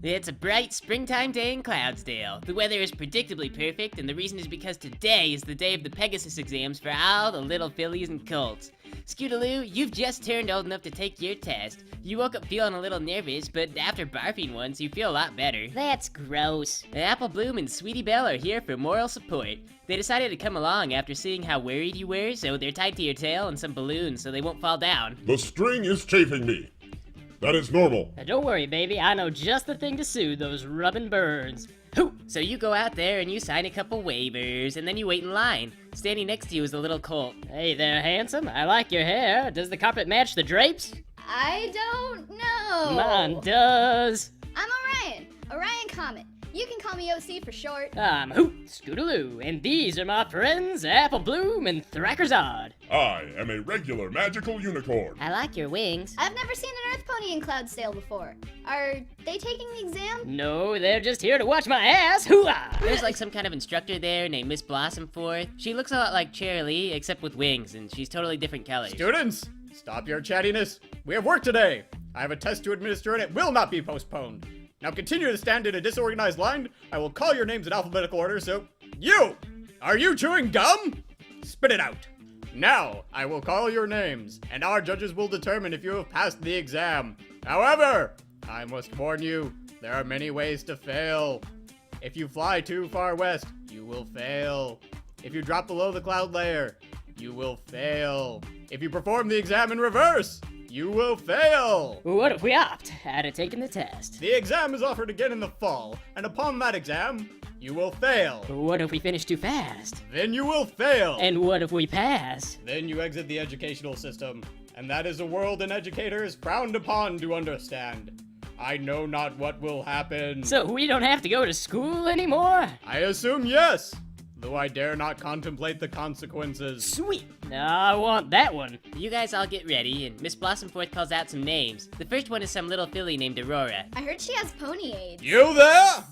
It's a bright springtime day in Cloudsdale. The weather is predictably perfect, and the reason is because today is the day of the Pegasus exams for all the little fillies and colts. Scootaloo, you've just turned old enough to take your test. You woke up feeling a little nervous, but after barfing once, you feel a lot better. That's gross. Apple Bloom and Sweetie Belle are here for moral support. They decided to come along after seeing how worried you were, so they're tied to your tail and some balloons so they won't fall down. The string is chafing me. That is normal. Don't worry, baby. I know just the thing to soothe those rubbing burns. Hoo! So you go out there and you sign a couple waivers, and then you wait in line. Standing next to you is a little colt. Hey there, handsome. I like your hair. Does the carpet match the drapes? I don't know. Mine does. I'm Orion Comet. You can call me OC for short. I'm Hoot Scootaloo, and these are my friends Apple Bloom and Thrackerzard. I am a regular magical unicorn. I like your wings. I've never seen an Earth Pony in Cloudsdale before. Are they taking the exam? No, they're just here to watch my ass. Hoo-ah! There's like some kind of instructor there named Miss Blossomforth. She looks a lot like Cheerilee, except with wings, and she's totally different colors. Students, stop your chattiness. We have work today. I have a test to administer and it will not be postponed. Now continue to stand in a disorganized line. I will call your names in alphabetical order, so... You! Are you chewing gum? Spit it out. Now, I will call your names, and our judges will determine if you have passed the exam. However, I must warn you, there are many ways to fail. If you fly too far west, you will fail. If you drop below the cloud layer, you will fail. If you perform the exam in reverse, you will fail! What if we opt out of taking the test? The exam is offered again in the fall, and upon that exam, you will fail. What if we finish too fast? Then you will fail. And what if we pass? Then you exit the educational system, and that is a world an educator is frowned upon to understand. I know not what will happen. So we don't have to go to school anymore? I assume yes, though I dare not contemplate the consequences. Sweet. I want that one. You guys all get ready, and Miss Blossomforth calls out some names. The first one is some little filly named Aurora. I heard she has pony aids. You there?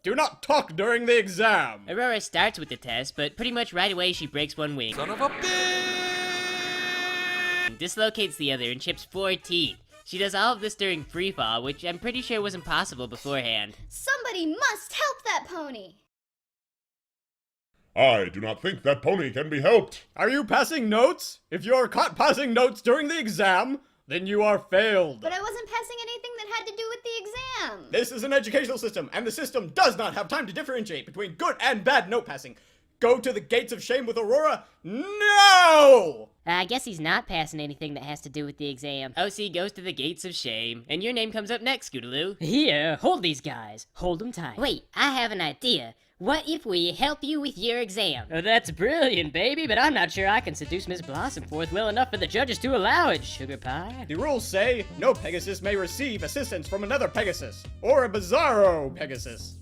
Do not talk during the exam. Aurora starts with the test, but pretty much right away she breaks one wing. Son of a bitch! Dislocates the other and chips 4 teeth. She does all of this during freefall, which I'm pretty sure was impossible beforehand. Somebody must help that pony. I do not think that pony can be helped. Are you passing notes? If you are caught passing notes during the exam, then you are failed. But I wasn't passing anything that had to do with the exam. This is an educational system, and the system does not have time to differentiate between good and bad note passing. Go to the gates of shame with Aurora? No! I guess he's not passing anything that has to do with the exam. OC goes to the gates of shame, and your name comes up next, Scootaloo. Here, hold these guys. Hold them tight. Wait, I have an idea. What if we help you with your exam? That's brilliant, baby, but I'm not sure I can seduce Miss Blossomforth well enough for the judges to allow it, sugar pie. The rules say no Pegasus may receive assistance from another Pegasus, or a bizarro Pegasus.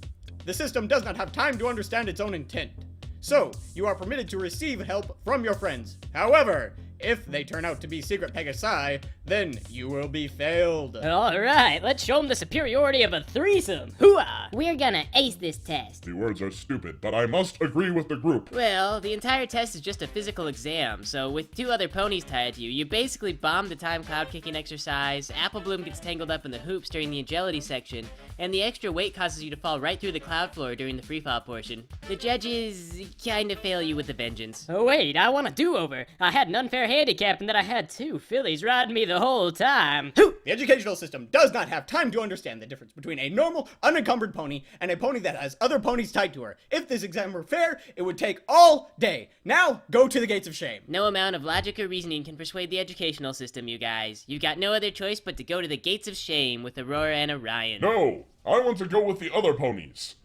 The system does not have time to understand its own intent. So, you are permitted to receive help from your friends. However, if they turn out to be secret Pegasi, then you will be failed. Alright, let's show them the superiority of a threesome. Hooah! We're gonna ace this test. The words are stupid, but I must agree with the group. Well, the entire test is just a physical exam, so with 2 other ponies tied to you, you basically bomb the time cloud kicking exercise, Apple Bloom gets tangled up in the hoops during the agility section, and the extra weight causes you to fall right through the cloud floor during the freefall portion. The judges kinda fail you with a vengeance. Oh wait, I want a do-over. I had an unfair handicap and then I had 2 fillies riding me the whole time. The educational system does not have time to understand the difference between a normal, unencumbered pony and a pony that has other ponies tied to her. If this exam were fair, it would take all day. Now, go to the gates of shame. No amount of logic or reasoning can persuade the educational system, you guys. You've got no other choice but to go to the gates of shame with Aurora and Orion. No, I want to go with the other ponies.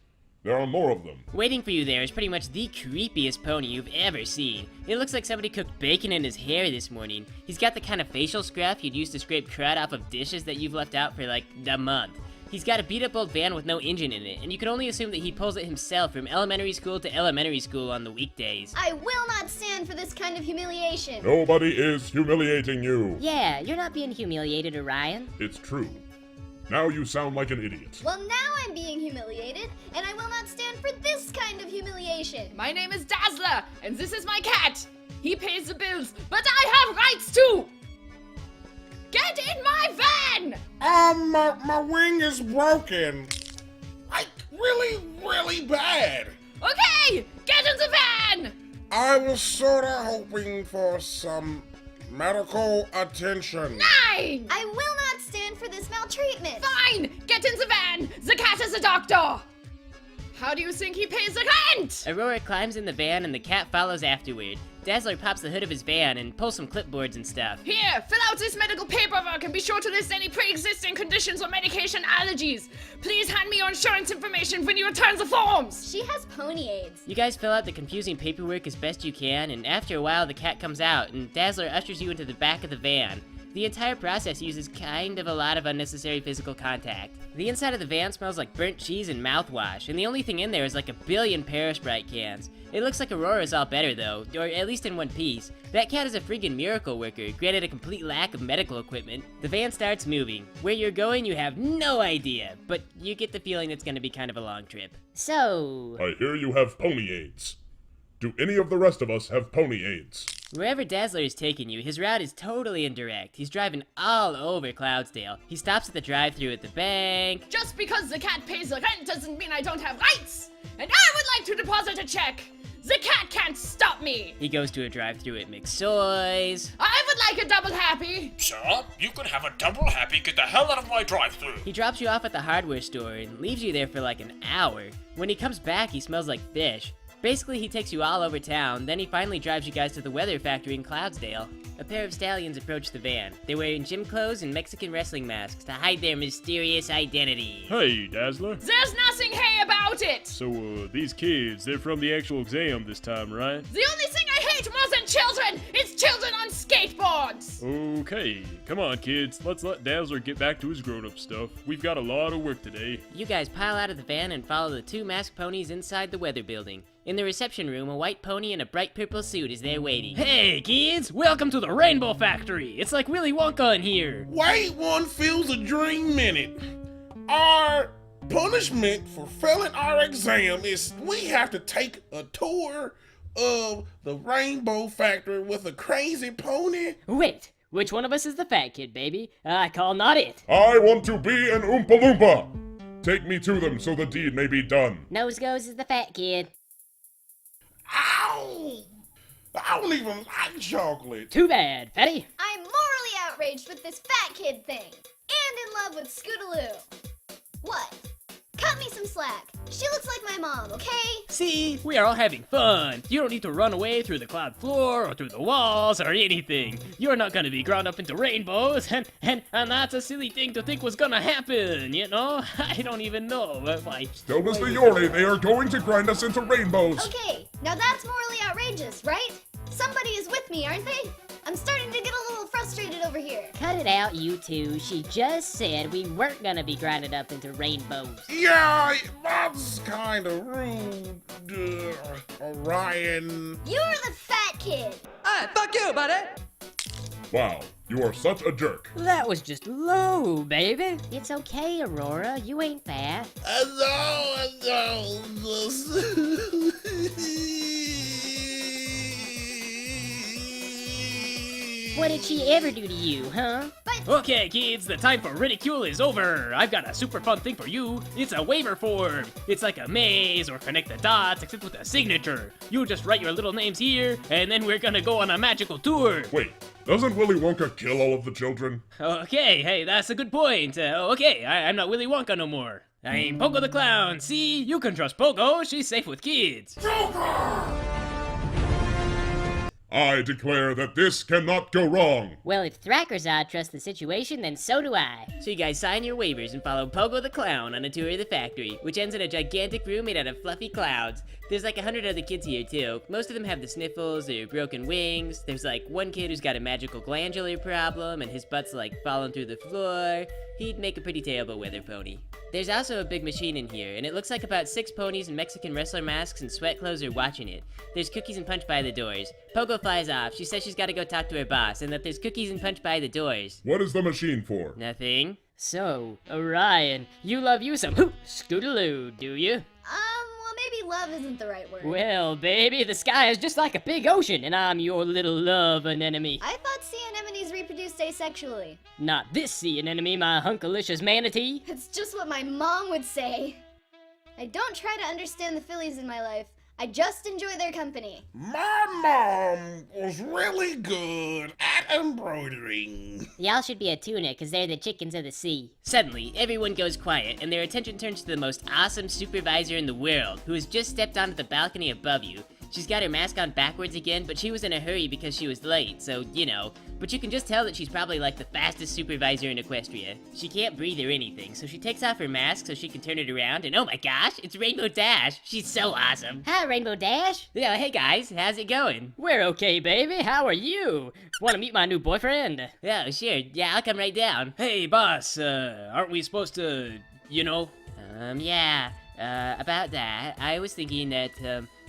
There are more of them. Waiting for you there is pretty much the creepiest pony you've ever seen. It looks like somebody cooked bacon in his hair this morning. He's got the kind of facial scruff you'd use to scrape crud off of dishes that you've left out for like a month. He's got a beat-up old van with no engine in it, and you can only assume that he pulls it himself from elementary school to elementary school on the weekdays. I will not stand for this kind of humiliation. Nobody is humiliating you. Yeah, you're not being humiliated, Orion. It's true. Now you sound like an idiot. Well, now I'm being humiliated, and I will not stand for this kind of humiliation. My name is Dazzler, and this is my cat. He pays the bills, but I have rights too. Get in my van! My wing is broken. really, really bad. Okay, get in the van! I was sorta hoping for some medical attention. 9! I will not stand for this maltreatment. Fine, get in the van! The cat is a doctor! How do you think he pays the rent? Aurora climbs in the van and the cat follows afterward. Dazzler pops the hood of his van and pulls some clipboards and stuff. Here, fill out this medical paperwork and be sure to list any pre-existing conditions or medication allergies. Please hand me your insurance information when you return the forms. She has pony AIDS. You guys fill out the confusing paperwork as best you can, and after a while the cat comes out and Dazzler ushers you into the back of the van. The entire process uses kind of a lot of unnecessary physical contact. The inside of the van smells like burnt cheese and mouthwash, and the only thing in there is like a billion Sprite cans. It looks like Aurora's all better though, or at least in one piece. That cat is a friggin' miracle worker, granted a complete lack of medical equipment. The van starts moving. Where you're going, you have no idea, but you get the feeling it's gonna be kind of a long trip. So, I hear you have pony AIDS. Do any of the rest of us have pony AIDS? Wherever Dazzler is taking you, his route is totally indirect. He's driving all over Cloudsdale. He stops at the drive-thru at the bank. Just because the cat pays the rent doesn't mean I don't have rights. And I would like to deposit a check. The cat can't stop me. He goes to a drive-thru at McSoy's. I would like a double happy. Sir, you can have a double happy. Get the hell out of my drive-thru. He drops you off at the hardware store and leaves you there for like an hour. When he comes back, he smells like fish. Basically, he takes you all over town, then he finally drives you guys to the weather factory in Cloudsdale. A pair of stallions approach the van. They're wearing gym clothes and Mexican wrestling masks to hide their mysterious identity. Hey, Dazzler. There's nothing hey about it. So, these kids, they're from the actual exam this time, right? The only thing I hate more than children is children on skateboards. Okay, come on, kids. Let's let Dazzler get back to his grown-up stuff. We've got a lot of work today. You guys pile out of the van and follow the two masked ponies inside the weather building. In the reception room, a white pony in a bright purple suit is there waiting. Hey, kids! Welcome to the Rainbow Factory! It's like Willy Wonka in here! Wait one feels a dream minute. Our punishment for failing our exam is we have to take a tour of the Rainbow Factory with a crazy pony. Wait, which one of us is the fat kid, baby? I call not it. I want to be an Oompa Loompa. Take me to them so the deed may be done. nose goes as the fat kid. Ow! I don't even like chocolate. Too bad, fatty. I'm morally outraged with this fat kid thing. And in love with Scootaloo. What? Cut me some slack. She looks like my mom, okay? See, we are all having fun. You don't need to run away through the cloud floor or through the walls or anything. You're not gonna be ground up into rainbows, and that's a silly thing to think was gonna happen, you know? I don't even know if I... Tell Mr. Yorley they are going to grind us into rainbows. Okay, now that's morally outrageous, right? Somebody is with me, aren't they? I'm starting to get a little frustrated over here. Cut it out, you two. She just said we weren't gonna be grinded up into rainbows. Yeah, that's kind of rude, Orion. You're the fat kid. Fuck you, buddy! Wow, you are such a jerk. That was just low, baby. It's okay, Aurora. You ain't fat. What did she ever do to you, huh? Okay, kids, the time for ridicule is over. I've got a super fun thing for you. It's a waiver form. It's like a maze or connect the dots, except with a signature. You just write your little names here, and then we're gonna go on a magical tour. Wait, doesn't Willy Wonka kill all of the children? Okay, hey, that's a good point. Okay, I'm not Willy Wonka no more. I'm Pogo the Clown. See, you can trust Pogo. She's safe with kids. I declare that this cannot go wrong. Well, if Thrakkerzod trusts the situation, then so do I. So you guys sign your waivers and follow Pogo the Clown on a tour of the factory, which ends in a gigantic room made out of fluffy clouds. There's like 100 other kids here too. Most of them have the sniffles or broken wings. There's like one kid who's got a magical glandular problem and his butt's like falling through the floor. He'd make a pretty terrible weather pony. There's also a big machine in here, and it looks like about 6 ponies in Mexican wrestler masks and sweat clothes are watching it. There's cookies and punch by the doors. Pogo flies off. She says she's gotta go talk to her boss, and that there's cookies and punch by the doors. What is the machine for? Nothing. So, Orion, you love you some Scootaloo, do you? Well, maybe love isn't the right word. Well, baby, the sky is just like a big ocean, and I'm your little love anemone. I thought sea anemones reproduced asexually. Not this sea anemone, my hunkalicious manatee. It's just what my mom would say. I don't try to understand the Phillies in my life. I just enjoy their company. My mom was really good at embroidering. Y'all should be a tuna, cause they're the chickens of the sea. Suddenly, everyone goes quiet, and their attention turns to the most awesome supervisor in the world, who has just stepped onto the balcony above you. She's got her mask on backwards again, but she was in a hurry because she was late, so, you know. But you can just tell that she's probably like the fastest supervisor in Equestria. She can't breathe or anything, so she takes off her mask so she can turn it around, and oh my gosh, it's Rainbow Dash! She's so awesome! Hi, Rainbow Dash. Yeah, hey guys, how's it going? We're okay, baby. How are you? Want to meet my new boyfriend? Oh, sure, yeah, I'll come right down. Hey, boss, aren't we supposed to, you know? Yeah, about that, I was thinking that,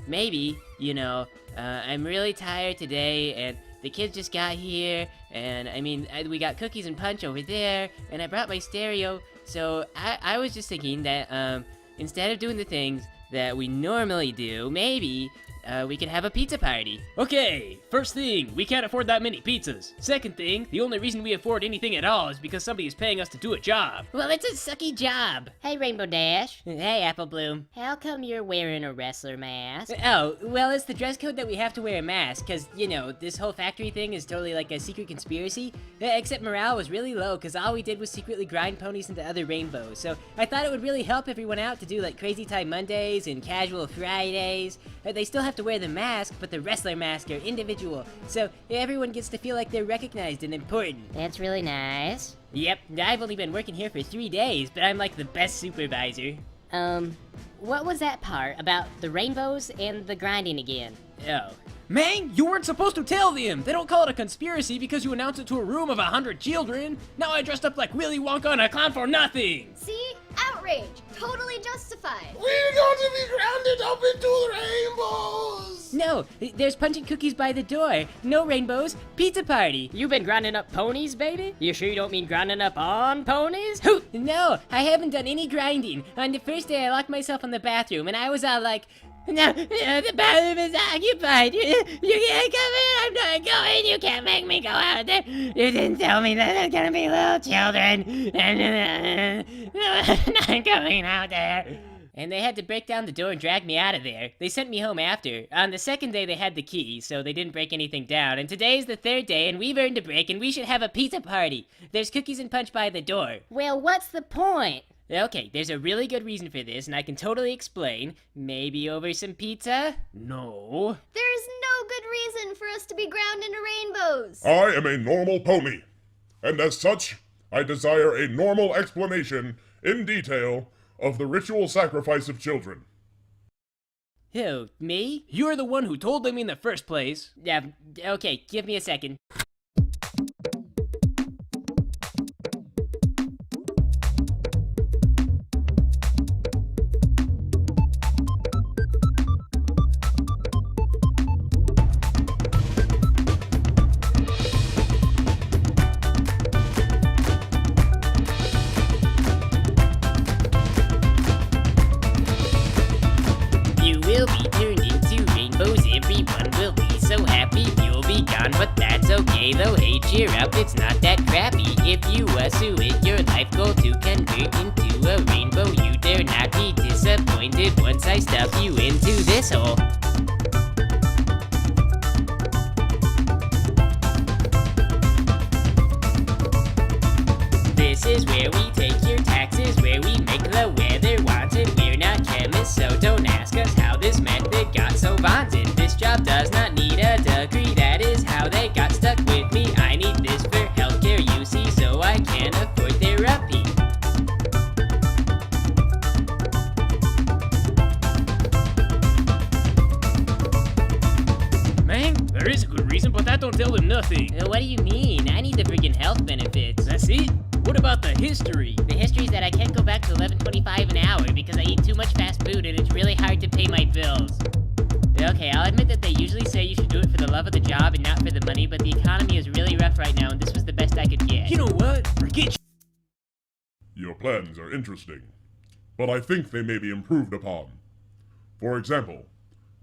maybe, you know, I'm really tired today, and the kids just got here, and I mean, we got cookies and punch over there, and I brought my stereo, so I was just thinking that, instead of doing the things that we normally do, maybe, we could have a pizza party. Okay, first thing, we can't afford that many pizzas. Second thing, the only reason we afford anything at all is because somebody is paying us to do a job. Well, it's a sucky job. Hey, Rainbow Dash. Hey, Apple Bloom. How come you're wearing a wrestler mask? Oh, well, it's the dress code that we have to wear a mask, because, you know, this whole factory thing is totally like a secret conspiracy, except morale was really low, because all we did was secretly grind ponies into other rainbows, so I thought it would really help everyone out to do, like, Crazy Time Mondays and Casual Fridays. They still have to wear the mask, but the wrestler mask are individual, so everyone gets to feel like they're recognized and important. That's really nice. Yep, I've only been working here for 3 days, but I'm like the best supervisor. What was that part about the rainbows and the grinding again? Oh. Man, you weren't supposed to tell them! They don't call it a conspiracy because you announced it to a room of 100 children! Now I dressed up like Willy Wonka and a clown for nothing! See? Outrage. Totally justified. We're going to be grounded up into the rainbows! No, there's punch and cookies by the door. No rainbows, pizza party. You been grinding up ponies, baby? You sure you don't mean grinding up on ponies? Hoot! No, I haven't done any grinding. On the first day, I locked myself in the bathroom, and I was all like, no, the bathroom is occupied. You can't come in. I'm not going. You can't make me go out there. You didn't tell me that there's gonna be little children. I'm not going out there. And they had to break down the door and drag me out of there. They sent me home after. On the second day, they had the key, so they didn't break anything down. And today's the third day, and we've earned a break, and we should have a pizza party. There's cookies and punch by the door. Well, what's the point? Okay, there's a really good reason for this, and I can totally explain. Maybe over some pizza? No. There is no good reason for us to be ground into rainbows. I am a normal pony, and as such, I desire a normal explanation, in detail, of the ritual sacrifice of children. Who, me? You're the one who told them in the first place. Yeah, okay, give me a second. But that's okay though, hey, cheer up, it's not that crappy. If you assume it your life goal to convert into a rainbow, you dare not be disappointed once I stuff you into this hole. This is where we take your taxes, where we make the weather wanted. We're not chemists, so don't ask us how this method got so vaunted. This job does not need a degree, that is how they got stuck with me. I need this for healthcare, you see, so I can afford therapy. Man, there is a good reason, but that don't tell them nothing. What do you mean? I need the friggin' health benefits. That's it? What about the history? The history is that I can't go back to $11.25 an hour because I eat too much fast food and it's really hard to pay my bills. Okay, I'll admit that they usually say you should do it for the love of the job and not for the money, but the economy is really rough right now and this was the best I could get. You know what? Forget Your plans are interesting, but I think they may be improved upon. For example,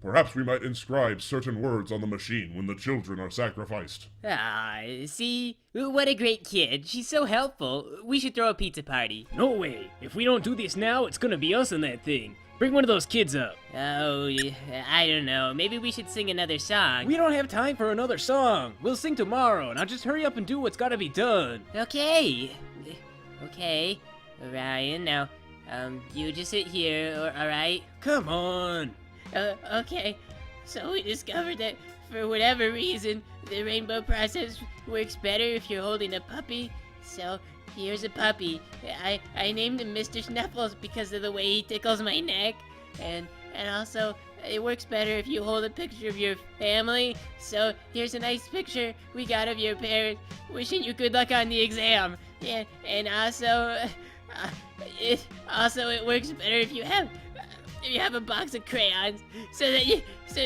perhaps we might inscribe certain words on the machine when the children are sacrificed. Ah, see? What a great kid. She's so helpful. We should throw a pizza party. No way. If we don't do this now, it's gonna be us in that thing. Bring one of those kids up. Oh, I don't know. Maybe we should sing another song. We don't have time for another song. We'll sing tomorrow, now just hurry up and do what's gotta be done. Okay. Okay. Ryan, now, you just sit here, alright? Come on. Okay. So we discovered that, for whatever reason, the rainbow process works better if you're holding a puppy. So, here's a puppy. I named him Mr. Snuffles because of the way he tickles my neck. And also, it works better if you hold a picture of your family. So, here's a nice picture we got of your parents, wishing you good luck on the exam. Yeah, and also, it works better if you have a box of crayons, so that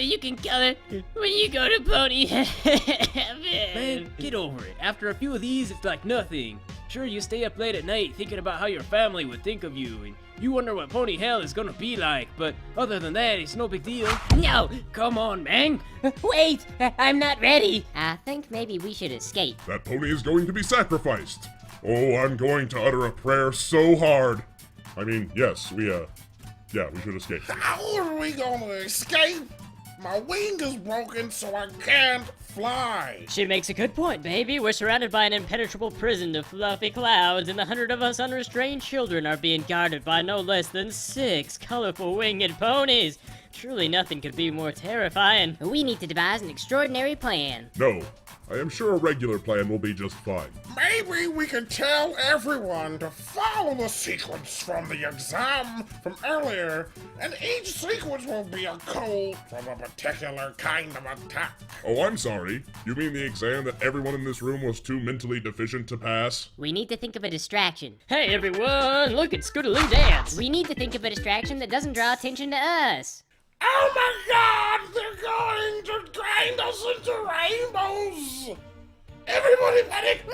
you can color when you go to pony heaven. Man, get over it. After a few of these, it's like nothing. Sure, you stay up late at night thinking about how your family would think of you, and you wonder what pony hell is gonna be like, but other than that, it's no big deal. No! Come on, man. Wait, I'm not ready. I think maybe we should escape. That pony is going to be sacrificed. Oh, I'm going to utter a prayer so hard. I mean, yes, we should escape. How are we gonna escape? My wing is broken, so I can't fly. She makes a good point, baby. We're surrounded by an impenetrable prison of fluffy clouds, and the 100 of us unrestrained children are being guarded by no less than 6 colorful winged ponies. Truly nothing could be more terrifying. We need to devise an extraordinary plan. No, I am sure a regular plan will be just fine. Maybe we can tell everyone to follow the sequence from the exam from earlier, and each sequence will be a code from a particular kind of attack. Oh, I'm sorry. You mean the exam that everyone in this room was too mentally deficient to pass? We need to think of a distraction. Hey, everyone, look at Scootaloo dance. We need to think of a distraction that doesn't draw attention to us. Oh my god, they're going to grind us into rainbows! Everybody panic!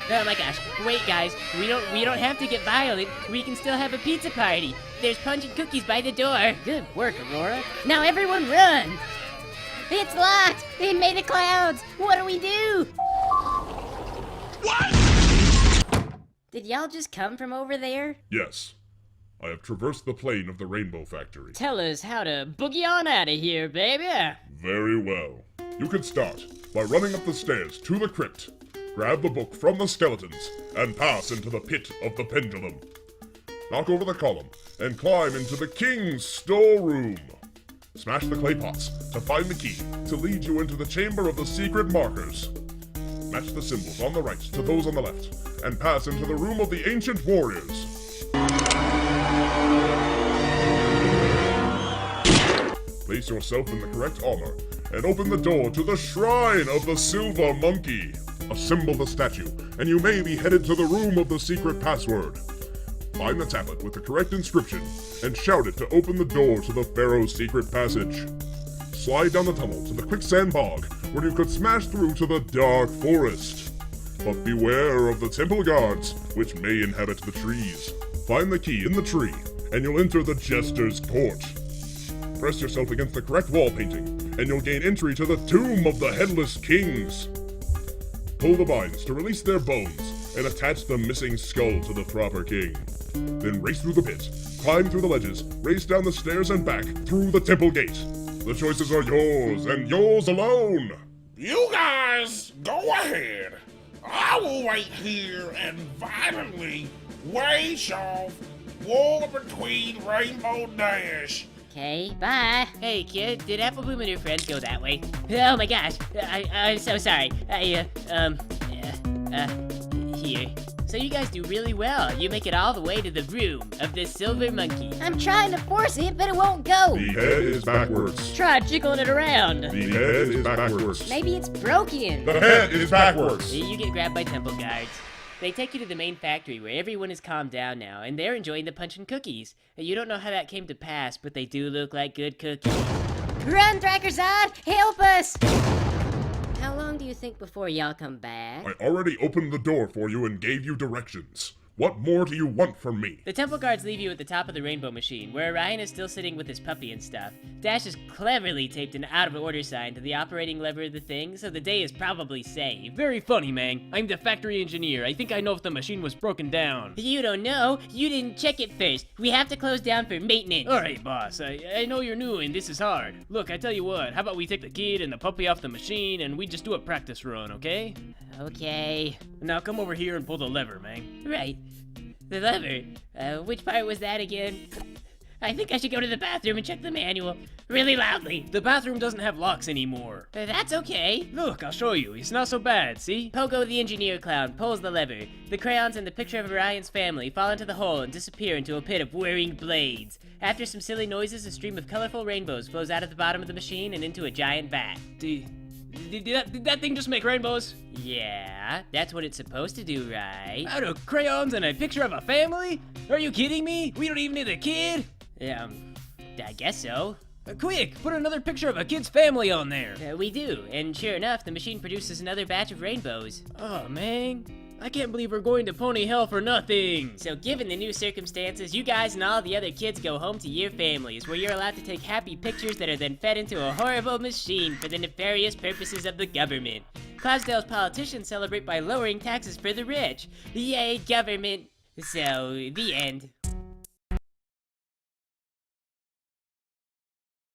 Oh my gosh! Wait, guys, we don't have to get violent. We can still have a pizza party. There's punch and cookies by the door. Good work, Aurora. Now everyone run! It's locked! They made the clouds! What do we do? What? Did y'all just come from over there? Yes. I have traversed the plane of the Rainbow Factory. Tell us how to boogie on out of here, baby. Very well. You can start by running up the stairs to the crypt, grab the book from the skeletons, and pass into the pit of the pendulum. Knock over the column and climb into the king's storeroom. Smash the clay pots to find the key to lead you into the chamber of the secret markers. Match the symbols on the right to those on the left, and pass into the room of the ancient warriors. Place yourself in the correct armor and open the door to the shrine of the Silver Monkey. Assemble the statue, and you may be headed to the room of the secret password. Find the tablet with the correct inscription and shout it to open the door to the Pharaoh's secret passage. Slide down the tunnel to the quicksand bog, where you could smash through to the dark forest. But beware of the temple guards, which may inhabit the trees. Find the key in the tree, and you'll enter the Jester's Court. Press yourself against the correct wall painting, and you'll gain entry to the Tomb of the Headless Kings. Pull the vines to release their bones, and attach the missing skull to the proper king. Then race through the pit, climb through the ledges, race down the stairs and back through the temple gate. The choices are yours, and yours alone! You guys, go ahead. I will wait here and violently wage off war between Rainbow Dash. Okay, bye. Hey, kid, did Apple Bloom and her friends go that way? Oh my gosh, I'm so sorry. Here. So you guys do really well. You make it all the way to the room of the Silver Monkey. I'm trying to force it, but it won't go. The head is backwards. Try jiggling it around. The head is backwards. Maybe it's broken. The head is backwards. You get grabbed by temple guards. They take you to the main factory where everyone is calmed down now, and they're enjoying the punch and cookies. You don't know how that came to pass, but they do look like good cookies. Run, Drakkerzad! Help us! How long do you think before y'all come back? I already opened the door for you and gave you directions. What more do you want from me? The temple guards leave you at the top of the rainbow machine, where Orion is still sitting with his puppy and stuff. Dash has cleverly taped an out-of-order sign to the operating lever of the thing, so the day is probably saved. Very funny, Mang. I'm the factory engineer. I think I know if the machine was broken down. You don't know. You didn't check it first. We have to close down for maintenance. Alright, boss. I know you're new and this is hard. Look, I tell you what, how about we take the kid and the puppy off the machine and we just do a practice run, okay? Okay. Now come over here and pull the lever, Mang. Right. The lever. Which part was that again? I think I should go to the bathroom and check the manual really loudly. The bathroom doesn't have locks anymore. That's okay. Look, I'll show you. It's not so bad, see? Pogo the engineer clown pulls the lever. The crayons and the picture of Orion's family fall into the hole and disappear into a pit of whirring blades. After some silly noises, a stream of colorful rainbows flows out of the bottom of the machine and into a giant vat. Did that thing just make rainbows? Yeah, that's what it's supposed to do, right? Out of crayons and a picture of a family? Are you kidding me? We don't even need a kid? I guess so. Quick, put another picture of a kid's family on there. We do, and sure enough, the machine produces another batch of rainbows. Oh, man. I can't believe we're going to pony hell for nothing. So given the new circumstances, you guys and all the other kids go home to your families, where you're allowed to take happy pictures that are then fed into a horrible machine for the nefarious purposes of the government. Cloudsdale's politicians celebrate by lowering taxes for the rich. Yay, government! So, the end.